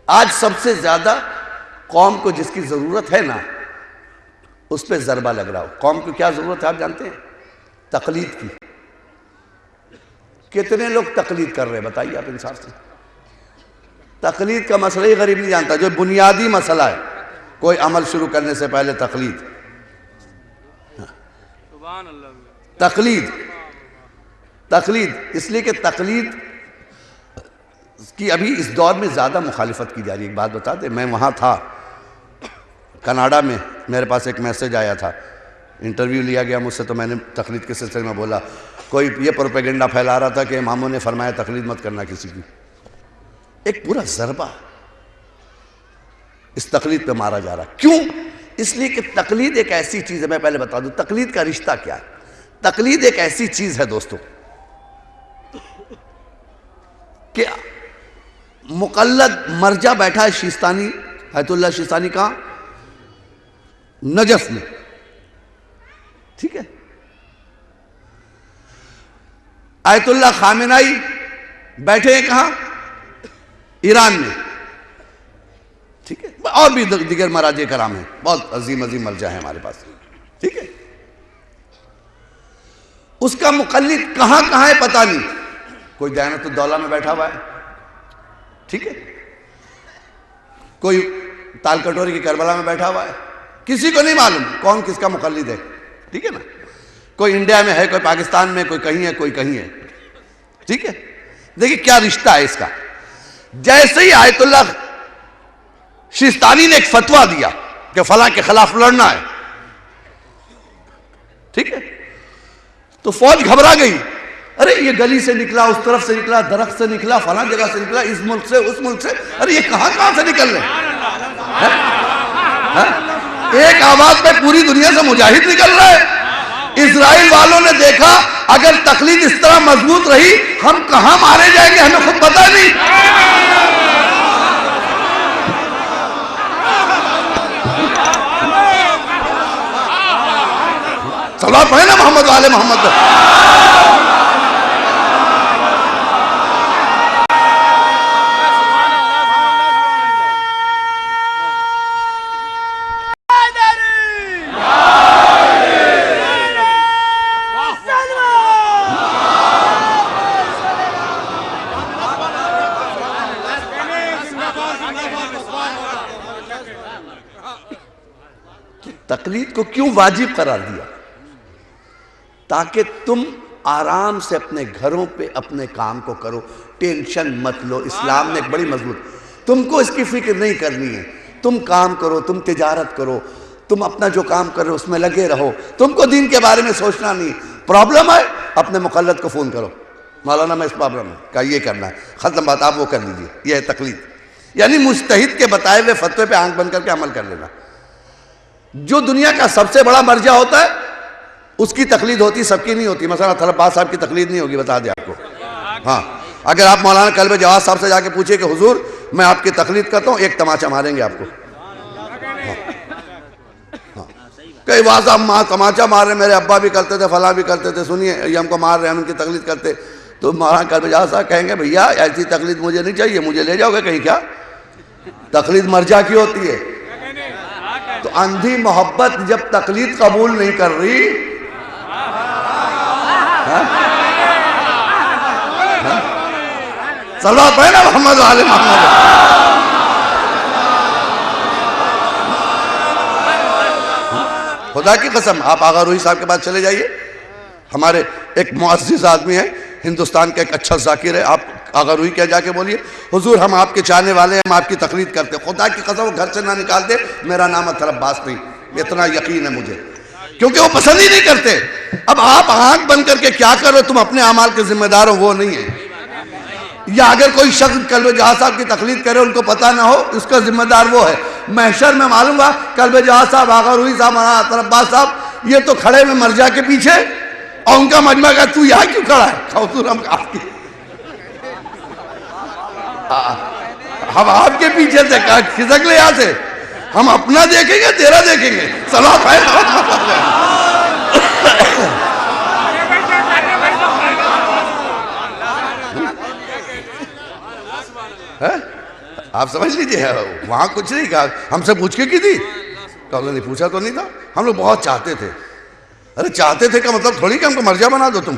آج سب سے زیادہ قوم کو جس کی ضرورت ہے نا اس پہ ضربہ لگ رہا ہو. قوم کو کیا ضرورت ہے آپ جانتے ہیں؟ تقلید کی. کتنے لوگ تقلید کر رہے ہیں بتائیے آپ انصاف سے؟ تقلید کا مسئلہ ہی غریب نہیں جانتا. جو بنیادی مسئلہ ہے کوئی عمل شروع کرنے سے پہلے تقلید. تقلید اس لیے کہ تقلید کی ابھی اس دور میں زیادہ مخالفت کی جا رہی ہے. ایک بات بتا دیں, میں وہاں تھا کناڈا میں, میرے پاس ایک میسج آیا تھا, انٹرویو لیا گیا مجھ سے, تو میں نے تقلید کے سلسلے میں بولا. کوئی یہ پروپیگنڈا پھیلا رہا تھا کہ اماموں نے فرمایا تقلید مت کرنا کسی کی. ایک پورا ضربہ اس تقلید پہ مارا جا رہا. کیوں؟ اس لیے کہ تقلید ایک ایسی چیز ہے, میں پہلے بتا دوں تقلید کا رشتہ کیا ہے. تقلید ایک ایسی چیز ہے دوستو کہ مقلد مرجع بیٹھا ہے شیستانی, آیت اللہ شیستانی کہاں؟ نجف میں, ٹھیک ہے. آیت اللہ خامنائی بیٹھے ہیں کہاں؟ ایران میں, ٹھیک ہے. اور بھی دیگر مراجع کرام ہیں, بہت عظیم عظیم مرجع ہیں ہمارے پاس, ٹھیک ہے. اس کا مقلد کہاں کہاں ہے پتہ نہیں. کوئی دیانت الدولہ میں بیٹھا ہوا ہے, ٹھیک ہے. کوئی تال کٹوری کی کربلا میں بیٹھا ہوا ہے, کسی کو نہیں معلوم کون کس کا مقلد ہے, ٹھیک ہے نا. کوئی انڈیا میں ہے, کوئی پاکستان میں, کوئی کہیں ہے, کوئی کہیں ہے, ٹھیک ہے. دیکھیں کیا رشتہ ہے اس کا. جیسے ہی آیت اللہ شیستانی نے ایک فتویٰ دیا کہ فلاں کے خلاف لڑنا ہے, ٹھیک ہے, تو فوج گھبرا گئی. ارے یہ گلی سے نکلا, اس طرف سے نکلا, درخت سے نکلا, فلاں جگہ سے نکلا, اس ملک سے, اس ملک سے, ارے یہ کہاں سے نکل رہے ہیں؟ ایک آواز پہ پوری دنیا سے مجاہد نکل رہا ہے. اسرائیل والوں نے دیکھا اگر تقلید اس طرح مضبوط رہی ہم کہاں مارے جائیں گے ہمیں خود پتہ نہیں. صلوات پڑھیں نا محمد والے محمد. تقلید کو کیوں واجب قرار دیا؟ تاکہ تم آرام سے اپنے گھروں پہ اپنے کام کو کرو, ٹینشن مت لو. اسلام نے ایک بڑی مضبوط, تم کو اس کی فکر نہیں کرنی ہے. تم کام کرو, تم تجارت کرو, تم اپنا جو کام کر رہے ہو اس میں لگے رہو, تم کو دین کے بارے میں سوچنا نہیں. پرابلم ہے اپنے مقلد کو فون کرو, مولانا میں اس پرابلم ہے, کہا یہ کرنا ہے, ختم بات, آپ وہ کر لیجئے. یہ ہے تقلید, یعنی مجتہد کے بتائے ہوئے فتوے پہ آنکھ بند کر کے عمل کر لینا. جو دنیا کا سب سے بڑا مرجع ہوتا ہے اس کی تقلید ہوتی, سب کی نہیں ہوتی. مثلا طلب باز صاحب کی تقلید نہیں ہوگی, بتا دیں آپ کو. ہاں, اگر آپ مولانا قلب جواز صاحب سے جا کے پوچھیں کہ حضور میں آپ کی تقلید کرتا ہوں, ایک تماچا ماریں گے آپ کو. کئی واضح تماچا مار رہے, میرے ابا بھی کرتے تھے, فلاں بھی کرتے تھے, سنیے یہ ہم کو مار رہے ہیں, ہم ان کی تقلید کرتے. تو مولانا قلب جواز صاحب کہیں گے بھیا ایسی تقلید مجھے نہیں چاہیے, مجھے لے جاؤ گے کہیں کیا؟ تقلید مرجع کی ہوتی ہے. تو اندھی محبت جب تقلید قبول نہیں کر رہی, صلوات پڑھیں نا محمد والے محمد. خدا کی قسم آپ آغا روحی صاحب کے پاس چلے جائیے, ہمارے ایک معزز آدمی ہے, ہندوستان کا ایک اچھا ذاکر ہے. آپ آغا روحی کیا جا کے بولیے حضور ہم آپ کے چاہنے والے ہیں, ہم آپ کی تقلید کرتے. خدا کی قسم وہ گھر سے نہ نکال دے, میرا نام اطہر عباس نہیں, اتنا یقین ہے مجھے, کیونکہ وہ پسند ہی نہیں کرتے. اب آپ آنکھ بند کر کے کیا کرو, تم اپنے اعمال کے ذمہ دار ہو, وہ نہیں ہے. یا اگر کوئی شخص قلب جہاز صاحب کی تقلید کرے, ان کو پتہ نہ ہو, اس کا ذمہ دار وہ ہے. محشر میں معلوم گا قلب جہاز صاحب, آغا روحی صاحب, اطہر عباس صاحب, یہ تو کھڑے ہوئے مرجع کے پیچھے, اور ان کا مجمع کہا تو یہاں کیوں کھڑا ہے؟ حضور ہم آپ کے پیچھے سے کھسک لے, یہاں سے ہم اپنا دیکھیں گے تیرا دیکھیں گے. صلوات ہے آپ سمجھ لیجئے، وہاں کچھ نہیں کہا، ہم سے پوچھ کے کی تھی؟ کہا نہیں، پوچھا تو نہیں تھا، ہم لوگ بہت چاہتے تھے۔ ارے چاہتے تھے کا مطلب تھوڑی کہ ہم کو مرجع بنا دو تم۔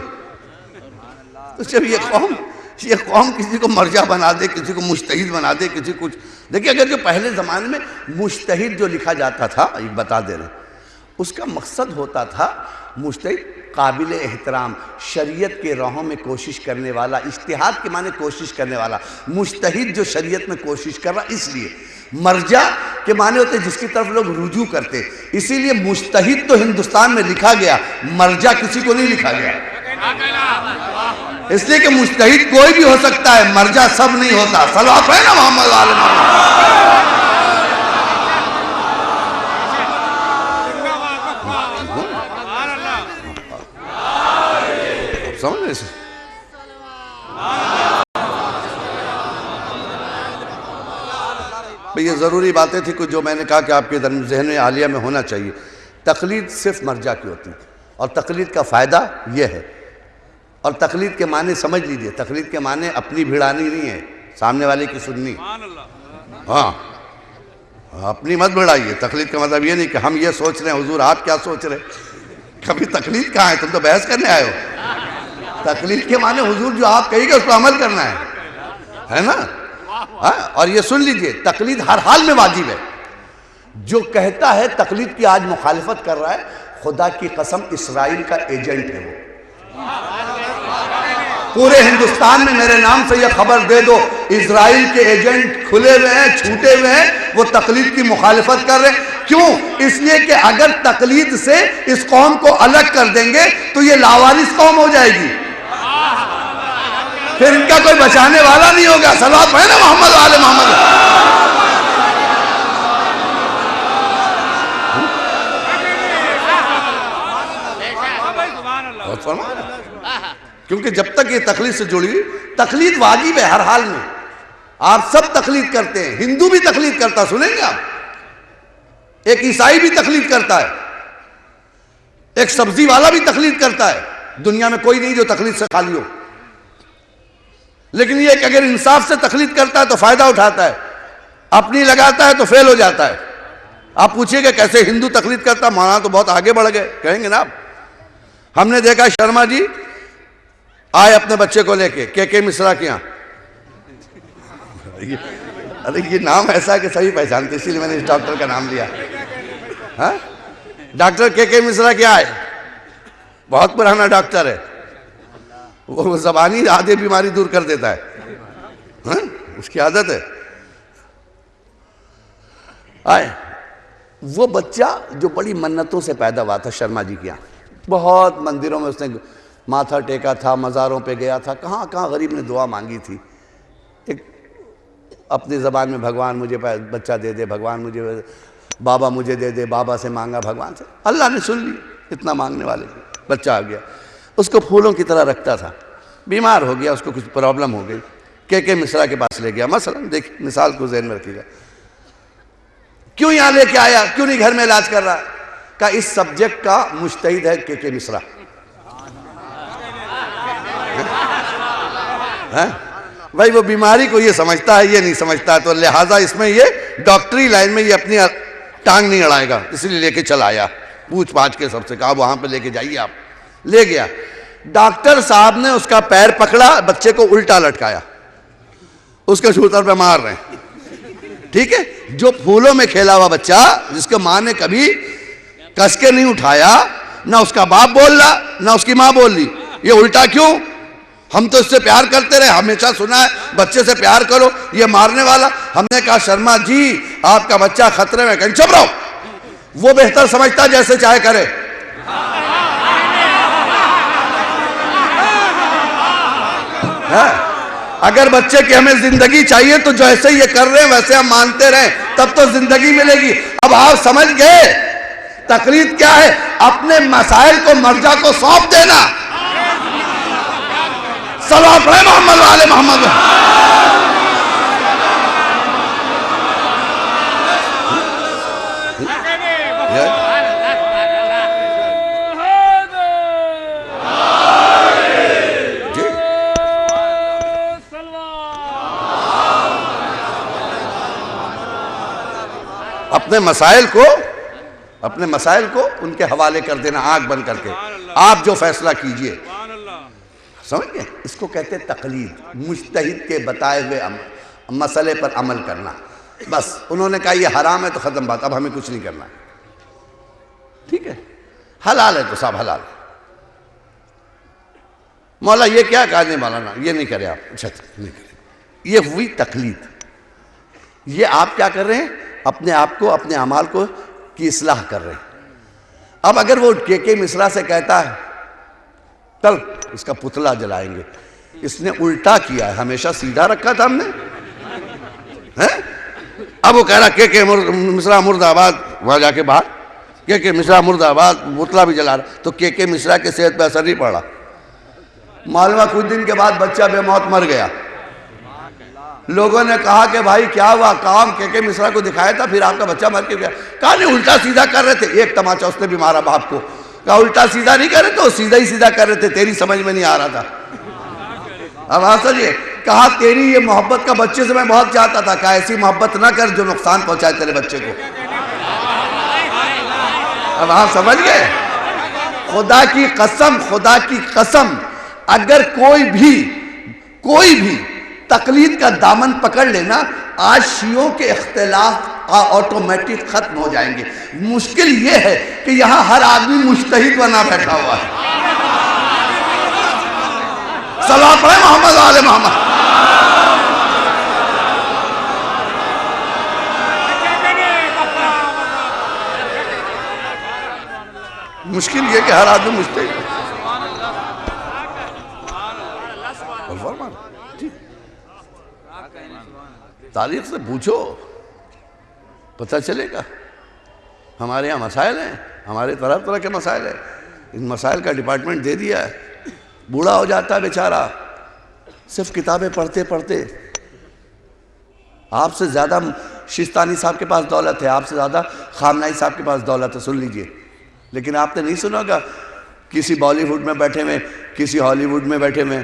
تو جب یہ قوم کسی کو مرجع بنا دے، کسی کو مجتہد بنا دے، کسی کو کچھ، دیکھیں اگر جو پہلے زمانے میں مجتہد جو لکھا جاتا تھا، یہ بتا دے رہے ہیں، اس کا مقصد ہوتا تھا مجتہد قابل احترام، شریعت کے راہوں میں کوشش کرنے والا، اجتہاد کے معنی کوشش کرنے والا، مجتہد جو شریعت میں کوشش کر رہا، اس لیے مرجع کے معنی ہوتے جس کی طرف لوگ رجوع کرتے، اسی لیے مجتہد تو ہندوستان میں لکھا گیا، مرجع کسی کو نہیں لکھا گیا، اس لیے کہ مجتہد کوئی بھی ہو سکتا ہے، مرجع سب نہیں ہوتا۔ صلوات ہے نا محمد آل محمد۔ سمجھ رہے سے؟ یہ ضروری باتیں تھی کچھ جو میں نے کہا کہ آپ کے ذہن میں عالیہ میں ہونا چاہیے۔ تقلید صرف مرجع کی ہوتی ہے، اور تقلید کا فائدہ یہ ہے، اور تقلید کے معنی سمجھ لیجئے، تقلید کے معنی اپنی بھیڑانی نہیں ہے، سامنے والے کی سننی۔ ہاں اپنی مت بھیڑائیے، تقلید کا مطلب یہ نہیں کہ ہم یہ سوچ رہے ہیں حضور آپ کیا سوچ رہے ہیں، کبھی تقلید کہاں ہے، تم تو بحث کرنے آئے ہو۔ تقلید کے معنی حضور جو آپ کہی گے اس پر عمل کرنا ہے نا۔ اور یہ سن لیجئے، تقلید ہر حال میں واجب ہے۔ جو کہتا ہے تقلید کی آج مخالفت کر رہا ہے، خدا کی قسم اسرائیل کا ایجنٹ ہے وہ۔ پورے ہندوستان میں میرے نام سے یہ خبر دے دو، اسرائیل کے ایجنٹ کھلے ہوئے ہیں، چھوٹے ہوئے ہیں، وہ تقلید کی مخالفت کر رہے ہیں۔ کیوں؟ اس لیے کہ اگر تقلید سے اس قوم کو الگ کر دیں گے تو یہ لاوارث قوم ہو جائے گی، پھر ان کا کوئی بچانے والا نہیں ہوگا۔ صلوات ہے نا محمد آل محمد۔ کیونکہ جب تک یہ تقلید سے جڑی، تقلید واجب ہے ہر حال میں۔ آپ سب تقلید کرتے ہیں، ہندو بھی تقلید کرتا، سنیں گے آپ، ایک عیسائی بھی تقلید کرتا ہے، ایک سبزی والا بھی تقلید کرتا ہے۔ دنیا میں کوئی نہیں جو تقلید سے خالی ہو، لیکن یہ کہ اگر انصاف سے تقلید کرتا ہے تو فائدہ اٹھاتا ہے، اپنی لگاتا ہے تو فیل ہو جاتا ہے۔ آپ پوچھئے کہ کیسے ہندو تقلید کرتا، مولانا تو بہت آگے بڑھ گئے، کہیں گے نا آپ۔ ہم نے دیکھا شرما جی آئے اپنے بچے کو لے کے مصرا کے یہاں، ارے یہ نام ایسا ہے کہ سبھی پہچانتے، اسی لیے میں نے اس ڈاکٹر کا نام لیا۔ ڈاکٹر کے مصرا کے آئے، بہت پرانا ڈاکٹر ہے، وہ زبانی آدھے بیماری دور کر دیتا ہے، اس کی عادت ہے۔ آئے وہ بچہ جو بڑی منتوں سے پیدا ہوا تھا شرما جی کے یہاں، بہت مندروں میں اس نے ماتھا ٹیکا تھا، مزاروں پہ گیا تھا، کہاں کہاں غریب نے دعا مانگی تھی، ایک اپنی زبان میں بھگوان مجھے بچہ دے دے، بھگوان مجھے بابا مجھے دے دے، بابا سے مانگا بھگوان سے، اللہ نے سن لی، اتنا مانگنے والے بچہ آ گیا۔ اس کو پھولوں کی طرح رکھتا تھا، بیمار ہو گیا، اس کو کچھ پرابلم ہو گئی، کے مصرا کے پاس لے گیا، مثلا دیکھ مثال کو ذہن میں رکھیے گا، کیوں یہاں لے کے آیا، کیوں نہیں گھر میں علاج کر رہا؟ کہ اس سبجیکٹ کا مجتہد ہے کے مصرا، بھائی وہ بیماری کو یہ سمجھتا ہے، یہ نہیں سمجھتا، تو لہٰذا اس میں یہ ڈاکٹری لائن میں یہ اپنی ٹانگ نہیں اڑائے گا، اس لیے لے کے چلا آیا، پوچھ پاچھ کے سب سے کہا وہاں پہ لے کے جائیے آپ، لے گیا۔ ڈاکٹر صاحب نے اس کا پیر پکڑا، بچے کو الٹا لٹکایا، اس کے شوتر پہ مار رہے ہیں، ٹھیک ہے؟ جو پھولوں میں کھیلا ہوا بچہ، جس کے ماں نے کبھی کس کے نہیں اٹھایا، نہ اس کا باپ بول رہا نہ اس کی ماں بول رہی، یہ الٹا کیوں؟ ہم تو اس سے پیار کرتے رہے، ہمیشہ سنا ہے بچے سے پیار کرو، یہ مارنے والا۔ ہم نے کہا شرما جی آپ کا بچہ خطرے میں، کہیں چپ رہو، وہ بہتر سمجھتا جیسے چاہے کرے۔ اگر بچے کی ہمیں زندگی چاہیے تو جیسے یہ کر رہے ہیں ویسے ہم مانتے رہیں، تب تو زندگی ملے گی۔ اب آپ سمجھ گئے تقلید کیا ہے؟ اپنے مسائل کو مرجع کو سونپ دینا۔ صلوات ہے محمد آل محمد۔ اپنے مسائل کو ان کے حوالے کر دینا آنکھ بند کر کے، آپ جو فیصلہ کیجئے. سمجھ گئے؟ اس کو کہتے ہیں تقلید، مجتہد کے بتائے ہوئے مسئلے پر عمل کرنا. بس انہوں نے کہا یہ حرام ہے تو ختم بات، اب ہمیں کچھ نہیں کرنا. ٹھیک ہے، حلال ہے تو سب حلال. مولا یہ کیا کہا؟ نہیں مولانا یہ نہیں کرے آپ. اچھا نہیں کرے. یہ ہوئی تقلید. یہ آپ کیا کر رہے ہیں؟ اپنے آپ کو، اپنے اعمال کو کی اصلاح کر رہے ہیں. اب اگر وہ کے مصرا سے کہتا ہے چل اس کا پتلا جلائیں گے، اس نے الٹا کیا ہے، ہمیشہ سیدھا رکھا تھا ہم نے. اب وہ کہہ رہا کے مصرا مرد آباد، وہاں جا کے باہر کے مصرا مرد آباد، پتلا بھی جلا رہا. تو کے مصرا کے صحت پہ اثر نہیں پڑا. معلومہ کچھ دن کے بعد بچہ بے موت مر گیا. لوگوں نے کہا کہ بھائی کیا ہوا؟ کام کے مصرا کو دکھایا تھا، پھر آپ کا بچہ مر کے گیا. کہا نہیں الٹا سیدھا کر رہے تھے. ایک تماچا اس نے بھی مارا باپ کو. کہا الٹا سیدھا نہیں کر رہے تو سیدھا ہی سیدھا کر رہے تھے، تیری سمجھ میں نہیں آ رہا تھا. اب آپ سمجھے؟ کہا تیری یہ محبت کا بچے سے میں بہت چاہتا تھا. کہا ایسی محبت نہ کر جو نقصان پہنچائے تیرے بچے کو. اب آپ سمجھ گئے؟ خدا کی قسم اگر کوئی بھی تقلید کا دامن پکڑ لینا، آج شیعوں کے اختلاف آٹومیٹک ختم ہو جائیں گے. مشکل یہ ہے کہ یہاں ہر آدمی مجتہد بنا بیٹھا ہوا ہے. صلوات پڑھیں محمد آل محمد. مشکل یہ کہ ہر آدمی مجتہد. تاریخ سے پوچھو پتہ چلے گا. ہمارے یہاں مسائل ہیں، ہمارے طرح کے مسائل ہیں. ان مسائل کا ڈپارٹمنٹ دے دیا ہے. بوڑھا ہو جاتا ہے بیچارہ صرف کتابیں پڑھتے پڑھتے. آپ سے زیادہ شیستانی صاحب کے پاس دولت ہے، آپ سے زیادہ خامنائی صاحب کے پاس دولت ہے، سن لیجئے. لیکن آپ نے نہیں سنا ہوگا کسی بالی ووڈ میں بیٹھے ہوئے، کسی ہالی ووڈ میں بیٹھے ہوئے.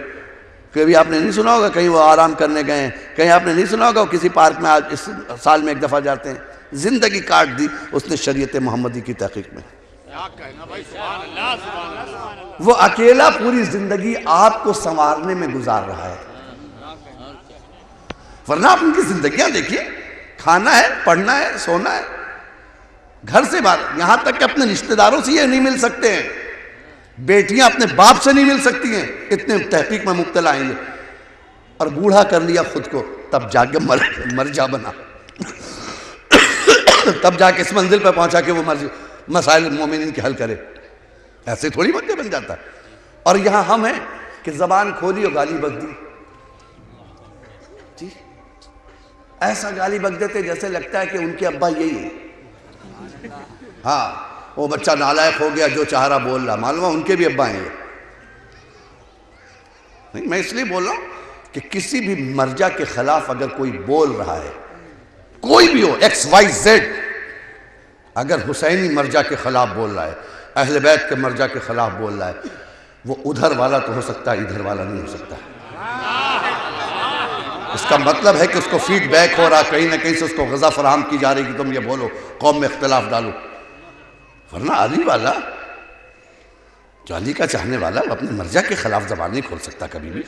کبھی آپ نے نہیں سنا ہوگا کہیں وہ آرام کرنے گئے ہیں. کہیں آپ نے نہیں سنا ہوگا وہ کسی پارک میں آج اس سال میں ایک دفعہ جاتے ہیں. زندگی کاٹ دی اس نے شریعت محمدی کی تحقیق میں. وہ اکیلا پوری زندگی آپ کو سنوارنے میں گزار رہا ہے. ورنہ آپ ان کی زندگیاں دیکھیے، کھانا ہے، پڑھنا ہے، سونا ہے، گھر سے باہر، یہاں تک کہ اپنے رشتہ داروں سے یہ نہیں مل سکتے ہیں. بیٹیاں اپنے باپ سے نہیں مل سکتی ہیں، اتنے تحقیق میں مبتلا ہیں. اور بوڑھا کر لیا خود کو، تب جا کے مرجع بنا. تب جا کے اس منزل پہ پہنچا کہ وہ مسائل مومنین کے حل کرے. ایسے تھوڑی مرجع بن جاتا. اور یہاں ہم ہیں کہ زبان کھولی اور گالی بک دی. ایسا گالی بک دیتے جیسے لگتا ہے کہ ان کے ابا یہی ہے. ہاں وہ بچہ نالائق ہو گیا، جو چاہ رہا بول رہا. معلوم ہے ان کے بھی ابا ہیں. نہیں، میں اس لیے بول رہا ہوں کہ کسی بھی مرجع کے خلاف اگر کوئی بول رہا ہے، کوئی بھی ہو، ایکس وائی زیڈ، اگر حسینی مرجع کے خلاف بول رہا ہے، اہل بیت کے مرجع کے خلاف بول رہا ہے، وہ ادھر والا تو ہو سکتا ہے، ادھر والا نہیں ہو سکتا. اس کا مطلب ہے کہ اس کو فیڈ بیک ہو رہا، کہیں نہ کہیں سے اس کو غذا فراہم کی جا رہی کہ تم یہ بولو، قوم میں اختلاف ڈالو. ورنہ علی والا، جو علی کا چاہنے والا، وہ اپنے مرجع کے خلاف زبان نہیں کھول سکتا کبھی بھی.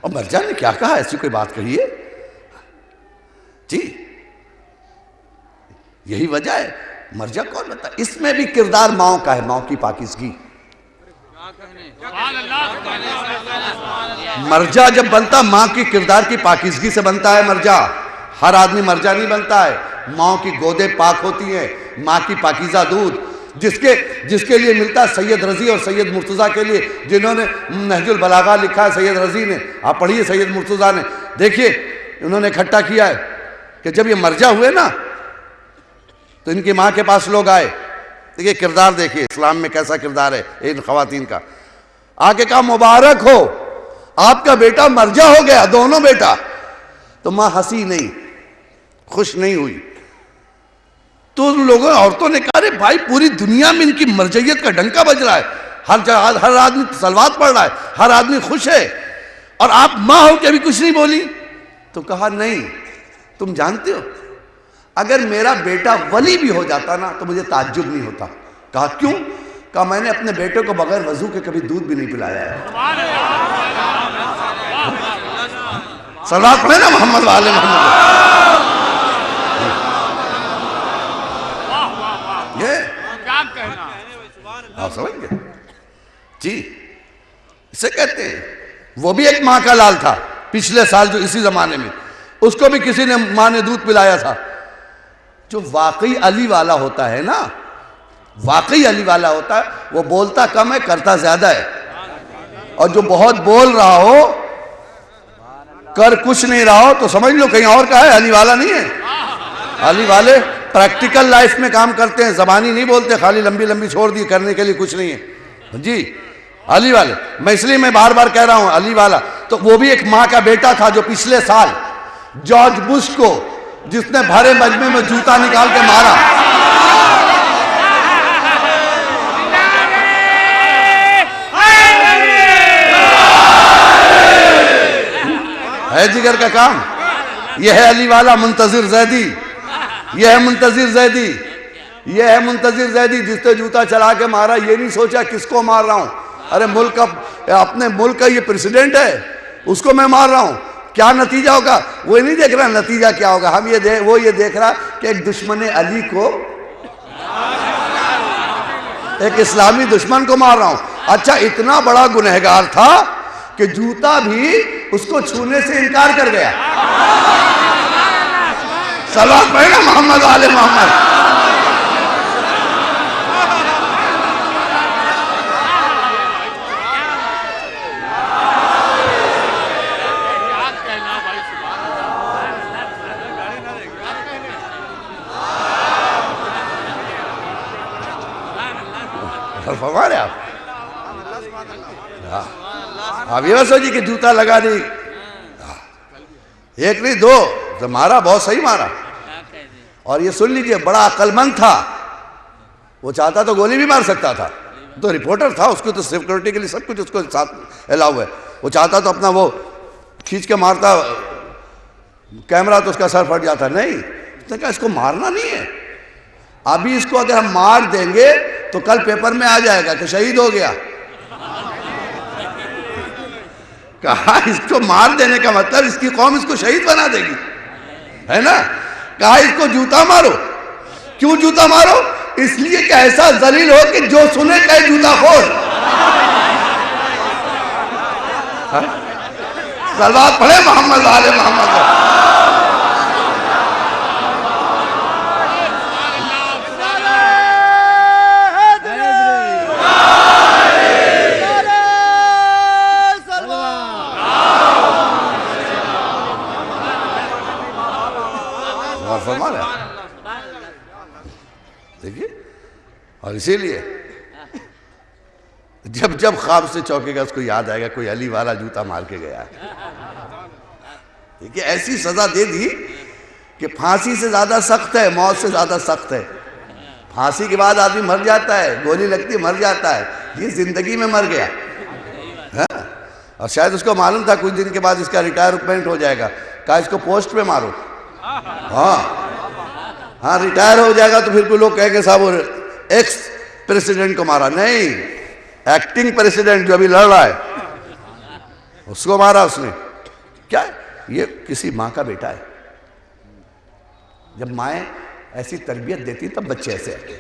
اور مرجع نے کیا کہا؟ ایسی کوئی بات کہی ہے؟ جی یہی وجہ ہے. مرجع کون بتا؟ اس میں بھی کردار ماؤں کا ہے، ماؤں کی پاکیزگی. مرجع جب بنتا ماں کی کردار کی پاکیزگی سے بنتا ہے مرجع. ہر آدمی مرجع نہیں بنتا ہے. ماں کی گودیں پاک ہوتی ہیں، ماں کی پاکیزہ دودھ جس کے لیے ملتا ہے سید رضی اور سید مرتضیٰ کے لیے، جنہوں نے نہج البلاغہ لکھا ہے سید رضی نے. آپ پڑھیے سید مرتضیٰ نے، دیکھیے انہوں نے اکٹھا کیا ہے کہ جب یہ مرجع ہوئے نا تو ان کی ماں کے پاس لوگ آئے. دیکھیے کردار، دیکھیے اسلام میں کیسا کردار ہے ان خواتین کا. آگے کہا مبارک ہو آپ کا بیٹا مرجع ہو گیا، دونوں بیٹا. تو ماں ہنسی نہیں، خوش نہیں ہوئی. تو لوگوں عورتوں نے کہا رے بھائی پوری دنیا میں ان کی مرجعیت کا ڈنکا بج رہا ہے، ہر آدمی صلوات پڑھ رہا ہے، ہر آدمی خوش ہے، اور آپ ماں ہو کے بھی کچھ نہیں بولی. تو کہا نہیں، تم جانتے ہو اگر میرا بیٹا ولی بھی ہو جاتا نا تو مجھے تعجب نہیں ہوتا. کہا کیوں؟ کہا میں نے اپنے بیٹے کو بغیر وضو کے کبھی دودھ بھی نہیں پلایا ہے. صلوات پڑھیں نا محمد والے محمد. آپ سمجھ گئے جی؟ اسے کہتے ہیں وہ بھی ایک ماں کا لال تھا پچھلے سال جو اسی زمانے میں، اس کو بھی کسی نے ماں نے دودھ پلایا تھا. جو واقعی علی والا ہوتا ہے نا، واقعی علی والا ہوتا ہے، وہ بولتا کم ہے کرتا زیادہ ہے. اور جو بہت بول رہا ہو کر کچھ نہیں رہا ہو تو سمجھ لو کہیں اور کا ہے، علی والا نہیں ہے. علی والے پریکٹیکل لائف میں کام کرتے ہیں، زبانی نہیں بولتے خالی لمبی لمبی چھوڑ دی، کرنے کے لیے کچھ نہیں ہے جی. علی والے، میں اس لیے میں بار بار کہہ رہا ہوں علی والا. تو وہ بھی ایک ماں کا بیٹا تھا جو پچھلے سال جارج بش کو، جس نے بھرے مجمع میں جوتا نکال کے مارا، ہے جگر کا کام. یہ ہے علی والا منتظر زیدی، یہ ہے منتظر زیدی، یہ ہے منتظر زیدی جس نے جوتا چلا کے مارا. یہ نہیں سوچا کس کو مار رہا ہوں. ارے ملک اپنے ملک کا یہ پریزیڈنٹ ہے، اس کو میں مار رہا ہوں، کیا نتیجہ ہوگا وہ نہیں دیکھ رہا. نتیجہ کیا ہوگا وہ یہ دیکھ رہا کہ ایک دشمن علی کو، ایک اسلامی دشمن کو مار رہا ہوں. اچھا اتنا بڑا گنہگار تھا کہ جوتا بھی اس کو چھونے سے انکار کر گیا. صلوات پڑھیں نا محمد آل محمد. فرما رہے آپ یہ بس ہو جی کہ جوتا لگا دی، ایک نہیں دو، تو مارا بہت صحیح مارا. اور یہ سن لیجئے بڑا عقل مند تھا، وہ چاہتا تو گولی بھی مار سکتا تھا، تو رپورٹر تھا، اس کو تو سیکورٹی کے لیے سب کچھ اس کو ساتھ الاؤ ہے. وہ چاہتا تو اپنا وہ کھینچ کے مارتا، کیمرہ تو اس کا سر پھٹ جاتا. نہیں، اس نے کہا اس کو مارنا نہیں ہے، ابھی اس کو اگر ہم مار دیں گے تو کل پیپر میں آ جائے گا کہ شہید ہو گیا. کہا اس کو مار دینے کا مطلب اس کی قوم اس کو شہید بنا دے گی، ہے نا. کہا اس کو جوتا مارو. کیوں جوتا مارو؟ اس لیے کہ ایسا ذلیل ہو کہ جو سنے کہے جوتا خور. صلوات پڑھے محمد آل محمد. دیکھیے، اور اسی لیے جب جب خواب سے چوکے گا اس کو یاد آئے گا کوئی علی والا جوتا مار کے گیا ہے. دیکھیے ایسی سزا دے دی کہ پھانسی سے زیادہ سخت ہے، موت سے زیادہ سخت ہے. پھانسی کے بعد آدمی مر جاتا ہے، گولی لگتی مر جاتا ہے، یہ زندگی میں مر گیا. اور شاید اس کو معلوم تھا کچھ دن کے بعد اس کا ریٹائرمنٹ ہو جائے گا. کہا اس کو پوسٹ پہ مارو. ہاں ریٹائر ہو جائے گا تو پھر کوئی لوگ کہیں گے صاحب ایکس پریسیڈنٹ کو مارا. نہیں، ایکٹنگ پریسیڈنٹ جو ابھی لڑ رہا ہے اس کو مارا اس نے. کیا ہے؟ یہ کسی ماں کا بیٹا ہے. جب مائیں ایسی تربیت دیتی تب بچے ایسے آتے.